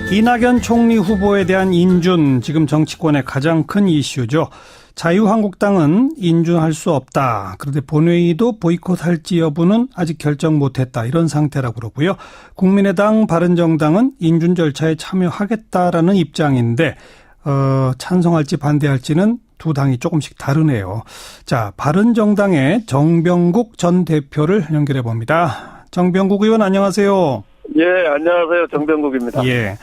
이낙연 총리 후보에 대한 인준, 지금 정치권의 가장 큰 이슈죠. 자유한국당은 인준할 수 없다. 그런데 본회의도 보이콧할지 여부는 아직 결정 못했다. 이런 상태라고 그러고요. 국민의당, 바른정당은 인준 절차에 참여하겠다라는 입장인데 찬성할지 반대할지는 두 당이 조금씩 다르네요. 자, 바른정당의 정병국 전 대표를 연결해 봅니다. 정병국 의원 안녕하세요. 예, 안녕하세요. 정병국입니다. 예.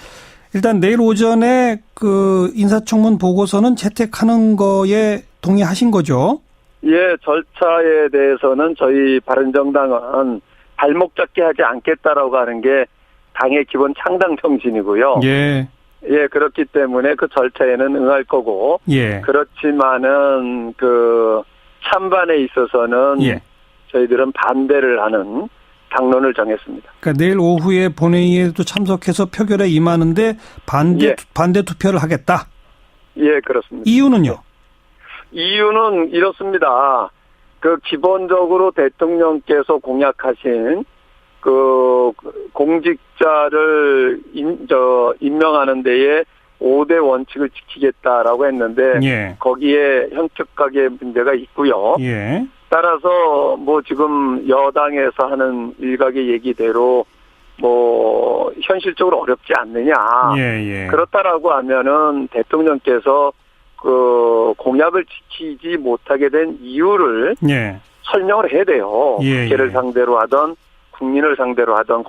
일단 내일 오전에 그 인사청문 보고서는 채택하는 거에 동의하신 거죠? 예, 절차에 대해서는 저희 바른정당은 발목 잡게 하지 않겠다라고 하는 게 당의 기본 창당 정신이고요. 예. 예, 그렇기 때문에 그 절차에는 응할 거고. 예. 그렇지만은 그 찬반에 있어서는 예. 저희들은 반대를 하는 당론을 정했습니다. 그러니까 내일 오후에 본회의에도 참석해서 표결에 임하는데 반대 투표를 하겠다. 예, 그렇습니다. 이유는요? 이유는 이렇습니다. 그 기본적으로 대통령께서 공약하신 그 공직자를 임명하는 데에 5대 원칙을 지키겠다라고 했는데 예. 거기에 현격하게 문제가 있고요. 예. 따라서 뭐 지금 여당에서 하는 일각의 얘기대로 뭐 현실적으로 어렵지 않느냐. 예. 그렇다라고 하면은 대통령께서 그 공약을 지키지 못하게 된 이유를 예. 설명을 해야 돼요. 예. 국회를 상대로 하던 국민을 상대로 하던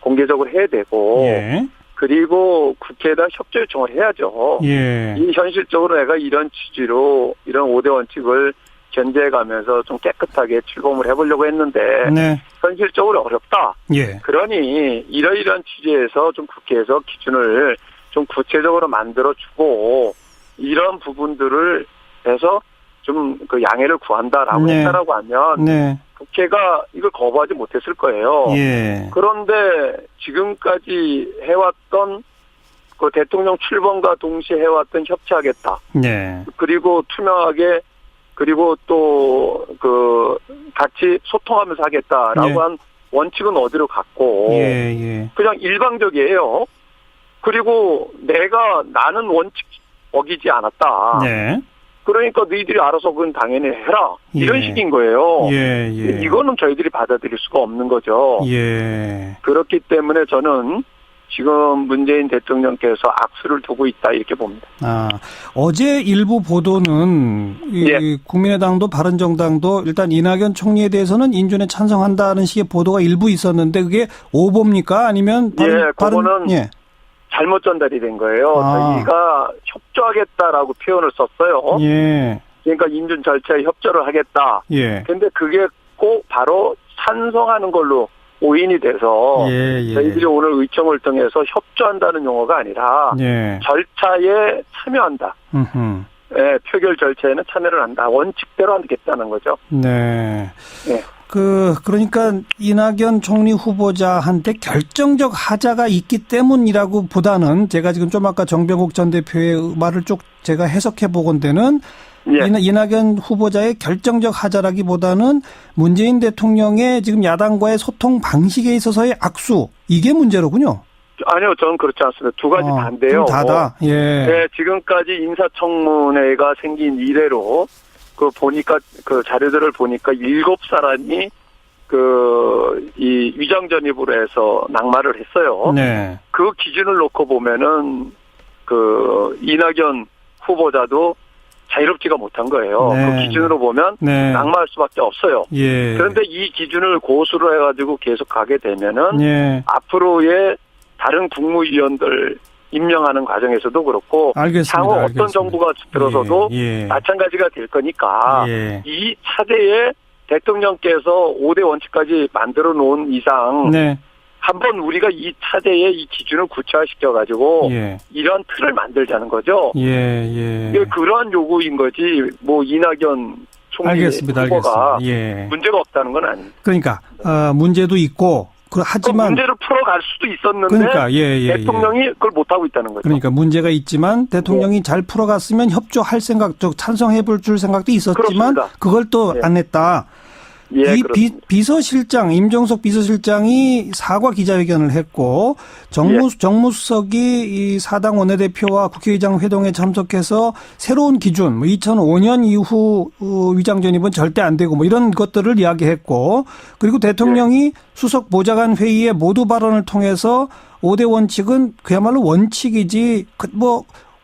공개적으로 해야 되고 예. 그리고 국회에다 협조 요청을 해야죠. 예. 이 현실적으로 내가 이런 취지로 이런 5대 원칙을 견제해가면서 좀 깨끗하게 출범을 해보려고 했는데 네. 현실적으로 어렵다. 예. 그러니 이러이러한 취지에서 좀 국회에서 기준을 좀 구체적으로 만들어주고 이런 부분들을 해서 좀 그 양해를 구한다라고 네. 했다라고 하면 네. 국회가 이걸 거부하지 못했을 거예요. 예. 그런데 지금까지 해왔던 그 대통령 출범과 동시에 해왔던 협치하겠다. 네. 그리고 투명하게 그리고 또 그 같이 소통하면서 하겠다라고 네. 한 원칙은 어디로 갔고 예. 그냥 일방적이에요. 그리고 나는 원칙 어기지 않았다. 네. 그러니까 너희들이 알아서 그건 당연히 해라. 이런 예. 식인 거예요. 예. 이거는 저희들이 받아들일 수가 없는 거죠. 예. 그렇기 때문에 저는 지금 문재인 대통령께서 악수를 두고 있다 이렇게 봅니다. 어제 일부 보도는 예. 국민의당도 바른정당도 일단 이낙연 총리에 대해서는 인준에 찬성한다는 식의 보도가 일부 있었는데 그게 오보입니까? 아니면 그거는 예. 잘못 전달이 된 거예요. 저희가 협조하겠다라고 표현을 썼어요. 예. 그러니까 인준 절차에 협조를 하겠다. 예. 근데 그게 꼭 바로 찬성하는 걸로 오인이 돼서 저희들이 오늘 의청을 통해서 협조한다는 용어가 아니라 절차에 참여한다. 예, 표결 절차에는 참여를 한다. 원칙대로 하겠다는 거죠. 네. 네. 그러니까 이낙연 총리 후보자한테 결정적 하자가 있기 때문이라고 보다는 제가 지금 좀 아까 정병국 전 대표의 말을 쭉 제가 해석해 보건대는 이낙연 후보자의 결정적 하자라기보다는 문재인 대통령의 지금 야당과의 소통 방식에 있어서의 악수, 이게 문제로군요. 아니요, 저는 그렇지 않습니다. 두 가지 다인데요. 다다. 예. 네, 지금까지 인사청문회가 생긴 이래로 보니까 자료들을 보니까 7사람이 이 위장전입으로 해서 낙마를 했어요. 네. 그 기준을 놓고 보면은 이낙연 후보자도 자유롭지가 못한 거예요. 네. 그 기준으로 보면 낙마할 수밖에 없어요. 예. 그런데 이 기준을 고수로 해가지고 계속 가게 되면은 앞으로의 다른 국무위원들 임명하는 과정에서도 그렇고 향후 어떤 정부가 들어서도 마찬가지가 될 거니까 이 차제에 대통령께서 5대 원칙까지 만들어 놓은 이상 한번 우리가 이 차제에 이 기준을 구체화시켜가지고 이런 틀을 만들자는 거죠. 이게 그러한 요구인 거지 뭐 이낙연 총리 후보가 문제가 없다는 건 아닙니다. 그러니까 문제도 있고 하지만 문제를 풀어갈 수도 있었는데 그러니까 대통령이 그걸 못하고 있다는 거죠. 그러니까 문제가 있지만 대통령이 잘 풀어갔으면 협조할 생각, 찬성해볼 줄 생각도 있었지만 그렇습니다. 그걸 또 안 했다. 예, 비서실장, 임종석 비서실장이 사과 기자회견을 했고, 정무수석이 이 사당 원내대표와 국회의장 회동에 참석해서 새로운 기준, 2005년 이후 위장 전입은 절대 안 되고, 이런 것들을 이야기했고, 그리고 대통령이 수석 보좌관 회의에 모두 발언을 통해서 5대 원칙은 그야말로 원칙이지,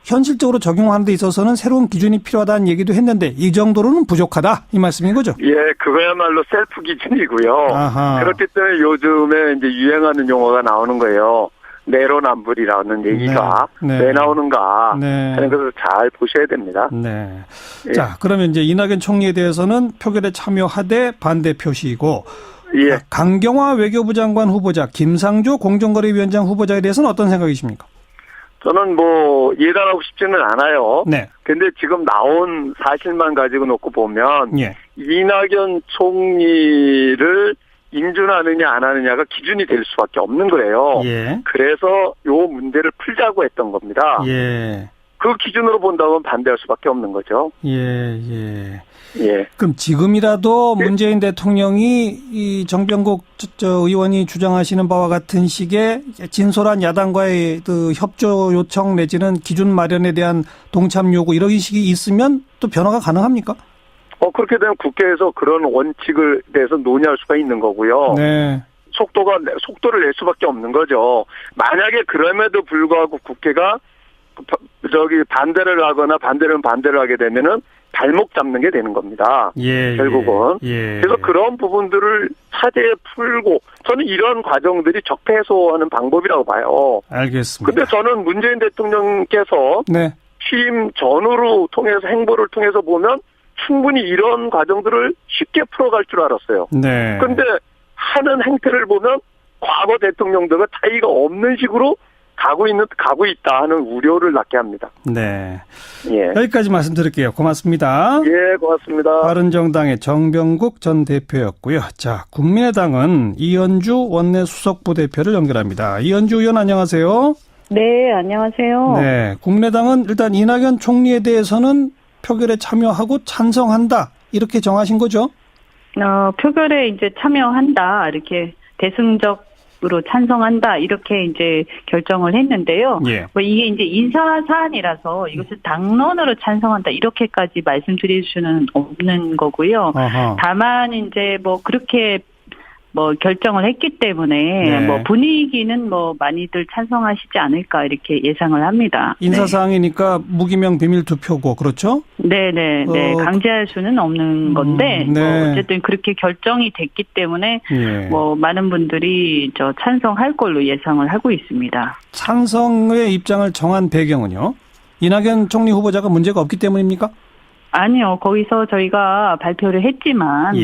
현실적으로 적용하는 데 있어서는 새로운 기준이 필요하다는 얘기도 했는데 이 정도로는 부족하다 이 말씀인 거죠? 예, 그거야말로 셀프 기준이고요. 아하. 그렇기 때문에 요즘에 이제 유행하는 용어가 나오는 거예요. 내로남불이라는 얘기가 왜 나오는가 하는 것을 잘 보셔야 됩니다. 네. 예. 자, 그러면 이제 이낙연 총리에 대해서는 표결에 참여하되 반대 표시이고 예. 강경화 외교부 장관 후보자, 김상조 공정거래위원장 후보자에 대해서는 어떤 생각이십니까? 저는 예단하고 싶지는 않아요. 네. 근데 지금 나온 사실만 가지고 놓고 보면 이낙연 총리를 인준하느냐 안 하느냐가 기준이 될 수밖에 없는 거예요. 예. 그래서 요 문제를 풀자고 했던 겁니다. 예. 그 기준으로 본다면 반대할 수밖에 없는 거죠. 예. 예. 그럼 지금이라도 문재인 대통령이 이 정병국 의원이 주장하시는 바와 같은 식의 진솔한 야당과의 그 협조 요청 내지는 기준 마련에 대한 동참 요구 이런 식이 있으면 또 변화가 가능합니까? 그렇게 되면 국회에서 그런 원칙을 대해서 논의할 수가 있는 거고요. 네. 속도를 낼 수밖에 없는 거죠. 만약에 그럼에도 불구하고 국회가 반대를 하거나 반대를 하게 되면은 발목 잡는 게 되는 겁니다. 결국은. 그래서 그런 부분들을 차제에 풀고 저는 이런 과정들이 적폐 해소하는 방법이라고 봐요. 알겠습니다. 근데 저는 문재인 대통령께서 취임 전후로 통해서 행보를 통해서 보면 충분히 이런 과정들을 쉽게 풀어갈 줄 알았어요. 네. 근데 하는 행태를 보면 과거 대통령들과 차이가 없는 식으로 가고 있다 하는 우려를 낳게 합니다. 네. 여기까지 말씀드릴게요. 고맙습니다. 예, 고맙습니다. 바른정당의 정병국 전 대표였고요. 자, 국민의당은 이현주 원내 수석부 대표를 연결합니다. 이현주 의원 안녕하세요. 네, 안녕하세요. 네. 국민의당은 일단 이낙연 총리에 대해서는 표결에 참여하고 찬성한다. 이렇게 정하신 거죠? 표결에 이제 참여한다. 이렇게 대승적으로 찬성한다. 이렇게 이제 결정을 했는데요. 이게 이제 인사 사안이라서 이것을 당론으로 찬성한다. 이렇게까지 말씀드릴 수는 없는 거고요. 다만 이제 그렇게 결정을 했기 때문에 분위기는 많이들 찬성하시지 않을까 이렇게 예상을 합니다. 인사사항이니까 무기명 비밀 투표고 그렇죠? 네네. 강제할 수는 없는 건데 어쨌든 그렇게 결정이 됐기 때문에 많은 분들이 찬성할 걸로 예상을 하고 있습니다. 찬성의 입장을 정한 배경은요? 이낙연 총리 후보자가 문제가 없기 때문입니까? 아니요. 거기서 저희가 발표를 했지만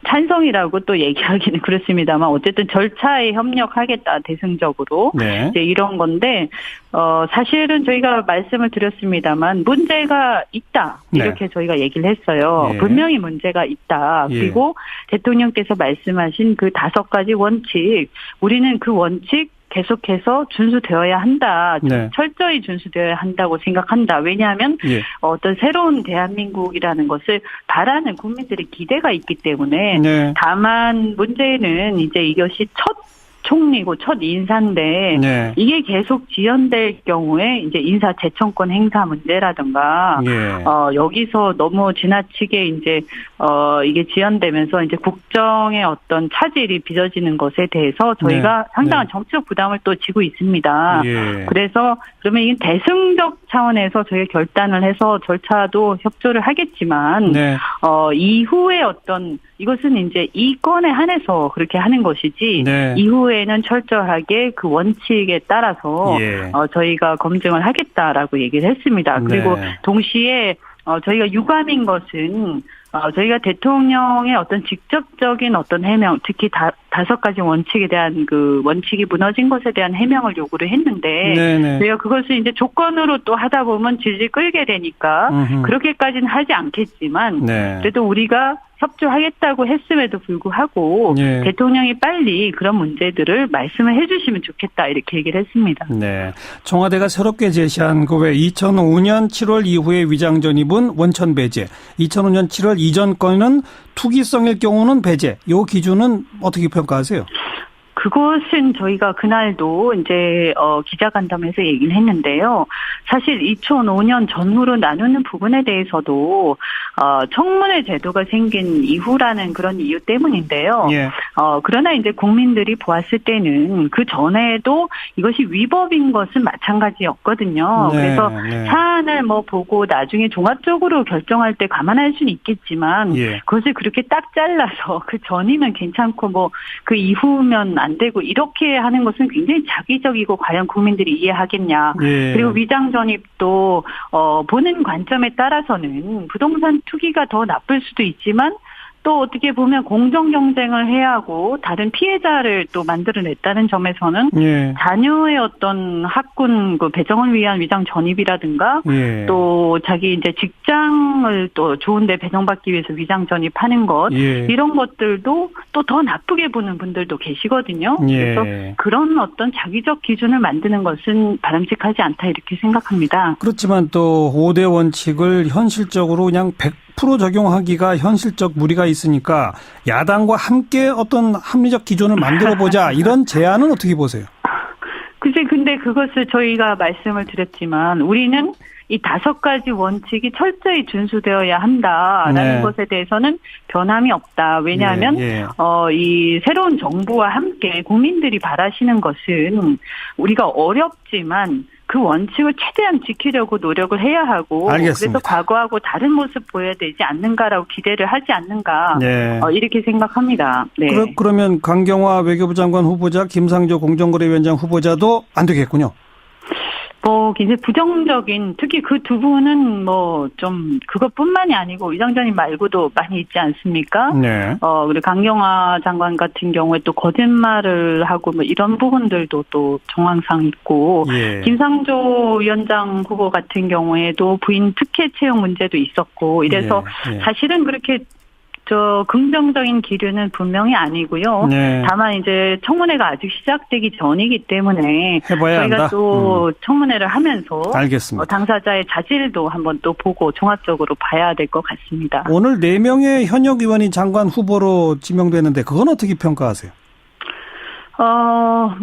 찬성이라고 또 얘기하기는 그렇습니다만 어쨌든 절차에 협력하겠다 대승적으로 이제 이런 건데 사실은 저희가 말씀을 드렸습니다만 문제가 있다 이렇게 저희가 얘기를 했어요. 분명히 문제가 있다. 그리고 대통령께서 말씀하신 그 5가지 원칙 우리는 그 원칙 계속해서 준수되어야 한다. 철저히 준수되어야 한다고 생각한다. 왜냐하면 어떤 새로운 대한민국이라는 것을 바라는 국민들의 기대가 있기 때문에 다만 문제는 이제 이것이 첫 총리고 첫 인사인데 이게 계속 지연될 경우에 이제 인사 재청권 행사 문제라든가 여기서 너무 지나치게 이제 이게 지연되면서 이제 국정의 어떤 차질이 빚어지는 것에 대해서 저희가 상당한 정치적 부담을 또 지고 있습니다. 그래서 그러면 이게 대승적 차원에서 저희가 결단을 해서 절차도 협조를 하겠지만 이후에 어떤 이것은 이제 이 건에 한해서 그렇게 하는 것이지 이후에는 철저하게 그 원칙에 따라서 저희가 검증을 하겠다라고 얘기를 했습니다. 그리고 동시에 저희가 유감인 것은 저희가 대통령의 어떤 직접적인 어떤 해명, 특히 5가지 원칙에 대한 그 원칙이 무너진 것에 대한 해명을 요구를 했는데 저희가 그것을 이제 조건으로 또 하다 보면 질질 끌게 되니까 그렇게까지는 하지 않겠지만 그래도 우리가 협조하겠다고 했음에도 불구하고 대통령이 빨리 그런 문제들을 말씀을 해 주시면 좋겠다 이렇게 얘기를 했습니다. 청와대가 새롭게 제시한 그 외 2005년 7월 이후의 위장 전입은 원천 배제, 2005년 7월 이전 건은 투기성일 경우는 배제. 요 기준은 어떻게 평가하세요? 그것은 저희가 그날도 이제 기자간담회에서 얘기를 했는데요. 사실 2005년 전후로 나누는 부분에 대해서도 청문회 제도가 생긴 이후라는 그런 이유 때문인데요. 예. 그러나 이제 국민들이 보았을 때는 그 전에도 이것이 위법인 것은 마찬가지였거든요. 네, 그래서 네. 사안을 뭐 보고 나중에 종합적으로 결정할 때 감안할 수는 있겠지만 예. 그것을 그렇게 딱 잘라서 그 전이면 괜찮고 뭐 그 이후면 안 되고 이렇게 하는 것은 굉장히 자기적이고 과연 국민들이 이해하겠냐. 예. 그리고 위장 전입도 보는 관점에 따라서는 부동산 투기가 더 나쁠 수도 있지만 또 어떻게 보면 공정 경쟁을 해야 하고 다른 피해자를 또 만들어냈다는 점에서는 예. 자녀의 어떤 학군 그 배정을 위한 위장 전입이라든가 예. 또 자기 이제 직장을 또 좋은데 배정받기 위해서 위장 전입하는 것 예. 이런 것들도 또 더 나쁘게 보는 분들도 계시거든요. 예. 그래서 그런 어떤 자기적 기준을 만드는 것은 바람직하지 않다 이렇게 생각합니다. 그렇지만 또 5대 원칙을 현실적으로 그냥 100% 적용하기가 현실적 무리가 있으니까 야당과 함께 어떤 합리적 기준을 만들어보자 이런 제안은 어떻게 보세요? 글쎄 근데 그것을 저희가 말씀을 드렸지만 우리는 이 5가지 원칙이 철저히 준수되어야 한다라는 네. 것에 대해서는 변함이 없다. 왜냐하면 예. 이 새로운 정부와 함께 국민들이 바라시는 것은 우리가 어렵지만 그 원칙을 최대한 지키려고 노력을 해야 하고 알겠습니다. 그래서 과거하고 다른 모습 보여야 되지 않는가라고 기대를 하지 않는가 네. 이렇게 생각합니다. 네. 그러면 강경화 외교부 장관 후보자, 김상조 공정거래위원장 후보자도 안 되겠군요. 뭐 굉장히 부정적인 특히 그 두 분은 뭐 좀 그것뿐만이 아니고 위장 전입 말고도 많이 있지 않습니까? 네. 그리고 강경화 장관 같은 경우에 또 거짓말을 하고 뭐 이런 부분들도 또 정황상 있고 예. 김상조 위원장 후보 같은 경우에도 부인 특혜 채용 문제도 있었고 이래서 예. 예. 사실은 그렇게 긍정적인 기류는 분명히 아니고요. 네. 다만 이제 청문회가 아직 시작되기 전이기 때문에 저희가 한다. 또 청문회를 하면서 알겠습니다. 당사자의 자질도 한번 또 보고 종합적으로 봐야 될 것 같습니다. 오늘 4명의 현역 의원이 장관 후보로 지명되는데 그건 어떻게 평가하세요?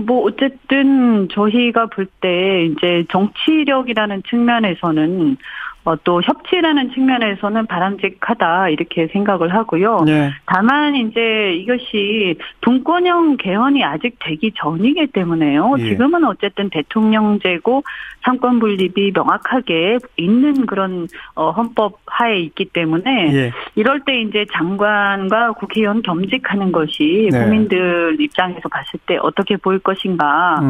뭐 어쨌든 저희가 볼 때 이제 정치력이라는 측면에서는 또 협치라는 측면에서는 바람직하다 이렇게 생각을 하고요. 네. 다만 이제 이것이 분권형 개헌이 아직 되기 전이기 때문에요. 예. 지금은 어쨌든 대통령제고 상권 분립이 명확하게 있는 그런 헌법 하에 있기 때문에 예. 이럴 때 이제 장관과 국회의원 겸직하는 것이 네. 국민들 입장에서 봤을 때 어떻게 보일 것인가.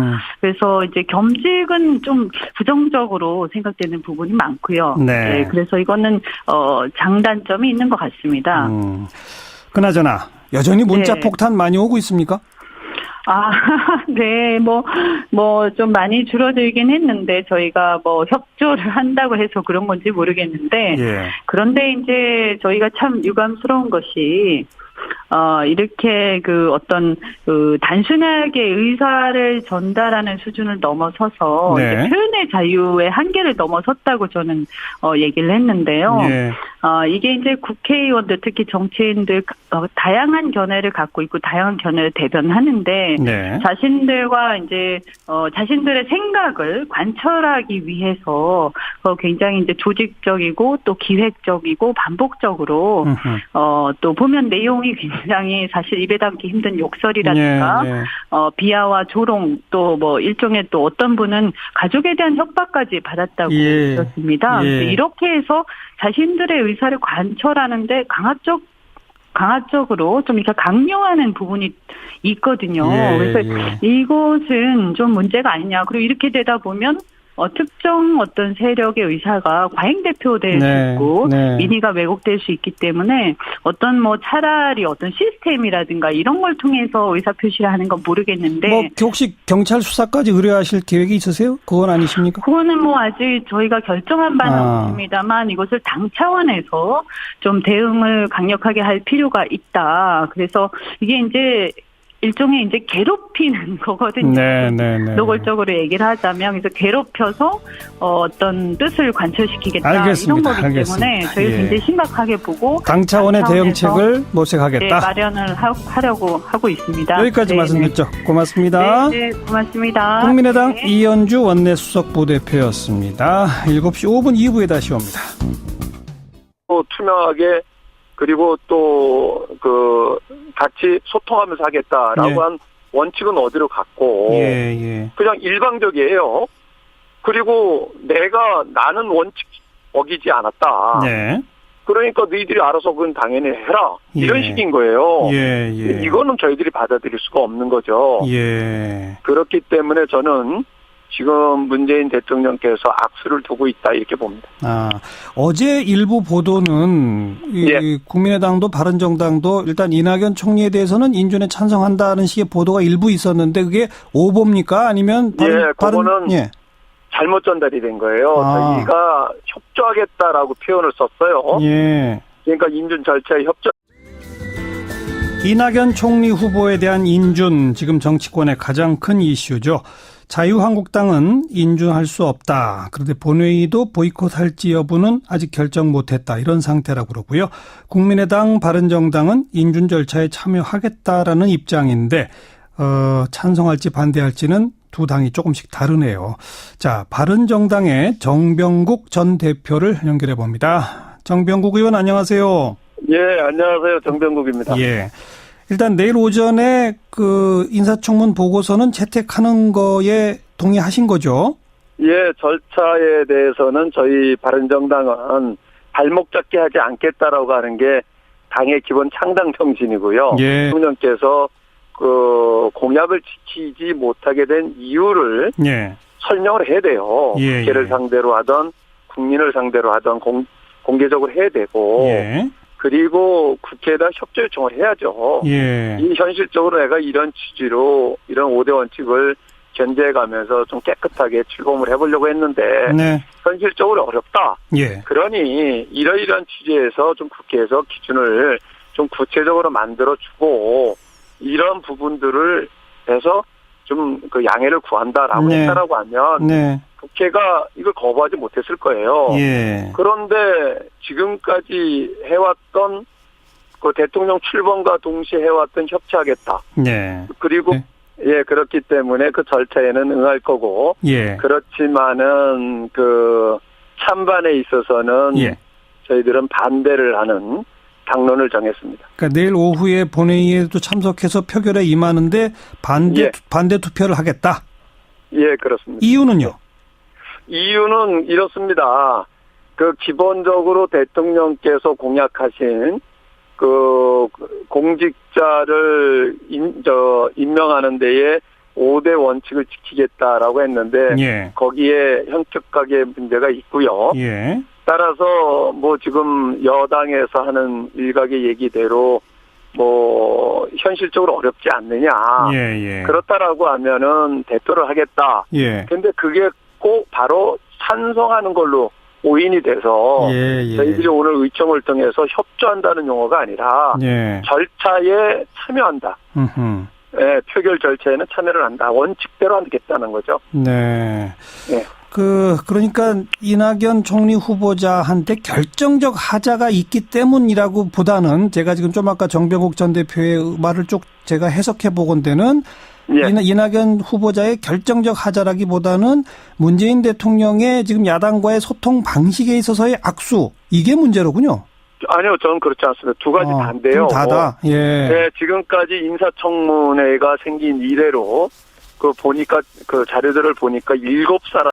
그래서 이제 겸직은 좀 부정적으로 생각되는 부분이 많고요. 네. 네, 그래서 이거는 장단점이 있는 것 같습니다. 그나저나 여전히 문자 네. 폭탄 많이 오고 있습니까? 네, 뭐 좀 많이 줄어들긴 했는데 저희가 뭐 협조를 한다고 해서 그런 건지 모르겠는데 예. 그런데 이제 저희가 참 유감스러운 것이 이렇게 그 어떤 그 단순하게 의사를 전달하는 수준을 넘어서서 네. 이제 표현의 자유의 한계를 넘어섰다고 저는 얘기를 했는데요. 네. 이게 이제 국회의원들 특히 정치인들 다양한 견해를 갖고 있고 다양한 견해를 대변하는데 네. 자신들과 이제 자신들의 생각을 관철하기 위해서 굉장히 이제 조직적이고 또 기획적이고 반복적으로 또 보면 내용이 굉장히 사실 입에 담기 힘든 욕설이라든가 네, 네. 비하와 조롱 또 뭐 일종의 또 어떤 분은 가족에 대한 협박까지 받았다고 예. 들었습니다. 예. 이렇게 해서 자신들의 의사를 관철하는데 강압적으로 좀 이렇게 강요하는 부분이 있거든요. 예, 그래서 예. 이것은 좀 문제가 아니냐. 그리고 이렇게 되다 보면 특정 어떤 세력의 의사가 과잉대표될 네, 수 있고 네. 민의가 왜곡될 수 있기 때문에 어떤 뭐 차라리 어떤 시스템이라든가 이런 걸 통해서 의사표시를 하는 건 모르겠는데 뭐 혹시 경찰 수사까지 의뢰하실 계획이 있으세요? 그건 아니십니까? 그거는 뭐 아직 저희가 결정한 바는 없습니다만 이것을 당 차원에서 좀 대응을 강력하게 할 필요가 있다. 그래서 이게 이제 일종의 이제 괴롭히는 거거든요. 네. 노골적으로 얘기를 하자면 그래서 괴롭혀서 어떤 뜻을 관철시키겠다 알겠습니다. 이런 거기 때문에 저희가 굉장히 심각하게 보고 당 차원의 대응책을 모색하겠다. 네, 마련을 하려고 하고 있습니다. 여기까지 말씀 듣죠. 고맙습니다. 네, 고맙습니다. 국민의당 이현주 원내수석 부대표였습니다. 7시 5분 2부에 다시 옵니다. 또 투명하게 그리고 또 같이 소통하면서 하겠다라고 한 원칙은 어디로 갔고 그냥 일방적이에요. 그리고 나는 원칙 어기지 않았다. 그러니까 너희들이 알아서 그건 당연히 해라. 이런 식인 거예요. 이거는 저희들이 받아들일 수가 없는 거죠. 그렇기 때문에 저는 지금 문재인 대통령께서 악수를 두고 있다 이렇게 봅니다. 어제 일부 보도는 국민의당도 바른정당도 일단 이낙연 총리에 대해서는 인준에 찬성한다는 식의 보도가 일부 있었는데 그게 오보입니까? 아니면 그거는 잘못 전달이 된 거예요. 저희가 협조하겠다라고 표현을 썼어요. 그러니까 인준 절차에 협조. 이낙연 총리 후보에 대한 인준, 지금 정치권의 가장 큰 이슈죠. 자유한국당은 인준할 수 없다. 그런데 본회의도 보이콧할지 여부는 아직 결정 못했다. 이런 상태라고 그러고요. 국민의당, 바른정당은 인준 절차에 참여하겠다라는 입장인데 찬성할지 반대할지는 두 당이 조금씩 다르네요. 자, 바른정당의 정병국 전 대표를 연결해 봅니다. 정병국 의원 안녕하세요. 안녕하세요. 정병국입니다. 일단 내일 오전에 인사청문 보고서는 채택하는 거에 동의하신 거죠? 절차에 대해서는 저희 바른정당은 발목 잡게 하지 않겠다라고 하는 게 당의 기본 창당 정신이고요. 대통령께서 공약을 지키지 못하게 된 이유를 설명을 해야 돼요. 국회를 상대로 하던 국민을 상대로 하던 공개적으로 해야 되고 그리고 국회에다 협조 요청을 해야죠. 이 현실적으로 내가 이런 취지로 이런 5대 원칙을 견제해가면서 좀 깨끗하게 출범을 해보려고 했는데 현실적으로 어렵다. 그러니 이러이러한 취지에서 좀 국회에서 기준을 좀 구체적으로 만들어주고 이런 부분들을 해서 좀 양해를 구한다라고 했다라고 하면 국회가 이걸 거부하지 못했을 거예요. 그런데 지금까지 해왔던 대통령 출범과 동시에 해왔던 협치하겠다. 그리고 그렇기 때문에 그 절차에는 응할 거고 그렇지만은 찬반에 있어서는 저희들은 반대를 하는 당론을 정했습니다. 그러니까 내일 오후에 본회의에도 참석해서 표결에 임하는데 반대 투표를 하겠다. 그렇습니다. 이유는요? 이유는 이렇습니다. 기본적으로 대통령께서 공약하신 공직자를 임명하는 데에 5대 원칙을 지키겠다라고 했는데 거기에 현격하게 문제가 있고요. 따라서 지금 여당에서 하는 일각의 얘기대로 현실적으로 어렵지 않느냐. 그렇다라고 하면은 대표를 하겠다. 근데 그게 꼭 바로 찬성하는 걸로 오인이 돼서 저희들이 오늘 의청을 통해서 협조한다는 용어가 아니라 절차에 참여한다. 표결 절차에는 참여를 한다. 원칙대로 하겠다는 거죠. 그러니까 이낙연 총리 후보자한테 결정적 하자가 있기 때문이라고 보다는 제가 지금 좀 아까 정병국 전 대표의 말을 쭉 제가 해석해 보건대는 이낙연 후보자의 결정적 하자라기보다는 문재인 대통령의 지금 야당과의 소통 방식에 있어서의 악수, 이게 문제로군요. 아니요, 저는 그렇지 않습니다. 두 가지 반대요. 다다. 지금까지 인사청문회가 생긴 이래로 보니까 자료들을 보니까 7사람